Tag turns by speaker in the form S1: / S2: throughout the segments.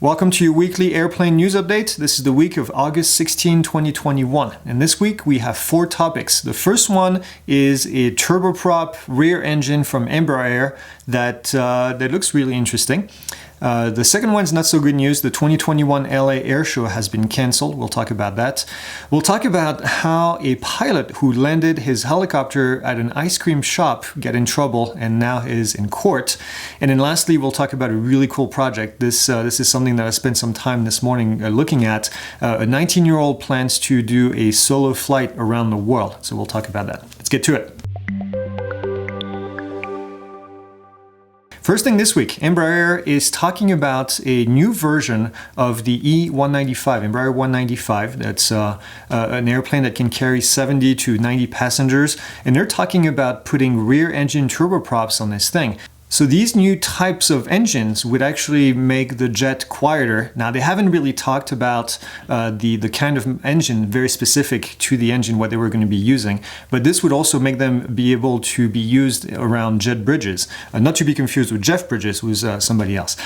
S1: Welcome to your weekly airplane news update. This is the week of August 16, 2021. And this week we have 4 topics. The first one is a turboprop rear engine from Embraer that looks really interesting. The second one is not so good news. The 2021 LA Airshow has been canceled. We'll talk about that. We'll talk about how a pilot who landed his helicopter at an ice cream shop got in trouble and now is in court. And then lastly, we'll talk about a really cool project. This is something that I spent some time this morning looking at. A 19-year-old plans to do a solo flight around the world. So we'll talk about that. Let's get to it. First thing this week, Embraer is talking about a new version of the E195, Embraer 195. That's an airplane that can carry 70 to 90 passengers. And they're talking about putting rear engine turboprops on this thing. So these new types of engines would actually make the jet quieter. Now, they haven't really talked about the kind of engine very specific to the engine, what they were going to be using. But this would also make them be able to be used around jet bridges. Not to be confused with Jeff Bridges, who's somebody else.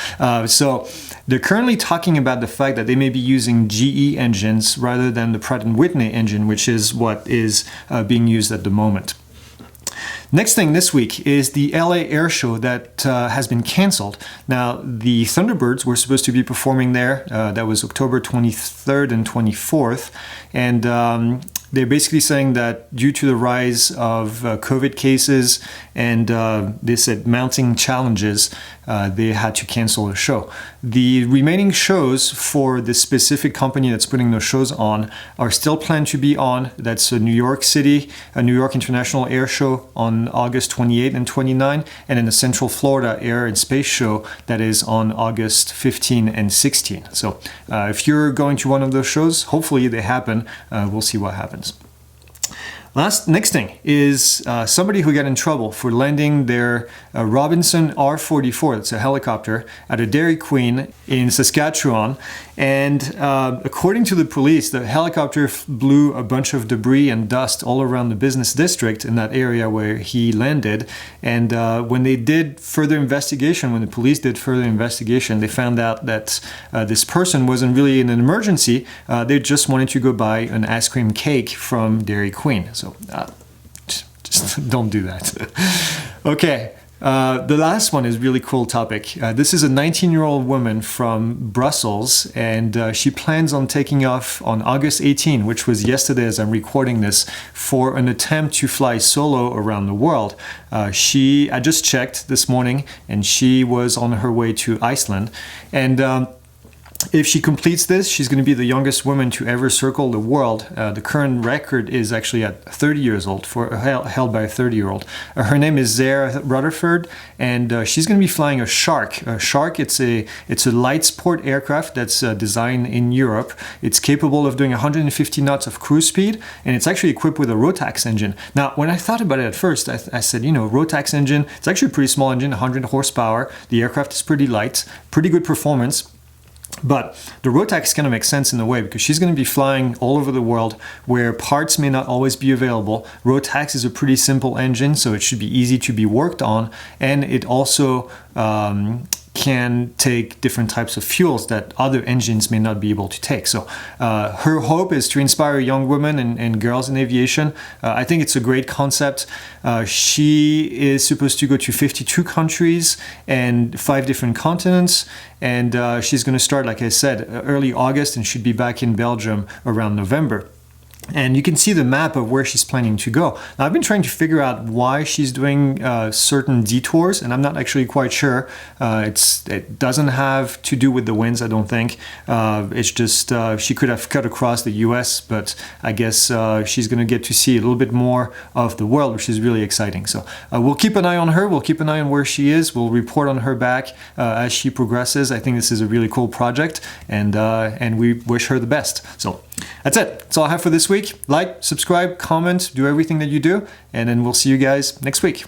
S1: So they're currently talking about the fact that they may be using GE engines rather than the Pratt Whitney engine, which is what is being used at the moment. Next thing this week is the LA Airshow that has been canceled. Now, the Thunderbirds were supposed to be performing there. That was October 23rd and 24th. And they're basically saying that due to the rise of COVID cases and they said mounting challenges, they had to cancel the show. The remaining shows for the specific company that's putting those shows on are still planned to be on. That's New York City, a New York International Air Show on August 28 and 29, and then the Central Florida Air and Space Show that is on August 15 and 16. So if you're going to one of those shows, hopefully they happen. We'll see what happens. Next thing is somebody who got in trouble for landing their Robinson R44, that's a helicopter, at a Dairy Queen in Saskatchewan. And according to the police, the helicopter blew a bunch of debris and dust all around the business district in that area where he landed. And when they did further investigation, when the police did further investigation, they found out that this person wasn't really in an emergency. They just wanted to go buy an ice cream cake from Dairy Queen. So just don't do that. Okay. The last one is a really cool topic. This is a 19-year-old woman from Brussels, and she plans on taking off on August 18, which was yesterday as I'm recording this, for an attempt to fly solo around the world. I just checked this morning, and she was on her way to Iceland. And if she completes this, she's going to be the youngest woman to ever circle the world. The current record is actually at 30 years old, held by a 30-year-old. Her name is Zara Rutherford, and she's going to be flying a Shark. A Shark, it's a light sport aircraft that's designed in Europe. It's capable of doing 150 knots of cruise speed, and it's actually equipped with a Rotax engine. Now, when I thought about it at first, I said, Rotax engine, it's actually a pretty small engine, 100 horsepower. The aircraft is pretty light, pretty good performance. But the Rotax kind of makes sense in a way because she's going to be flying all over the world where parts may not always be available. Rotax is a pretty simple engine, so it should be easy to be worked on. And it also can take different types of fuels that other engines may not be able to take. So her hope is to inspire young women and girls in aviation. I think it's a great concept. She is supposed to go to 52 countries and 5 different continents. And she's going to start, like I said, early August and should be back in Belgium around November. And you can see the map of where she's planning to go. Now, I've been trying to figure out why she's doing certain detours, and I'm not actually quite sure. It doesn't have to do with the winds, I don't think. It's just she could have cut across the US, but I guess she's going to get to see a little bit more of the world, which is really exciting. So we'll keep an eye on her. We'll keep an eye on where she is. We'll report on her back as she progresses. I think this is a really cool project, and we wish her the best. So that's it. That's all I have for this week. Like, subscribe, comment, do everything that you do, and then we'll see you guys next week.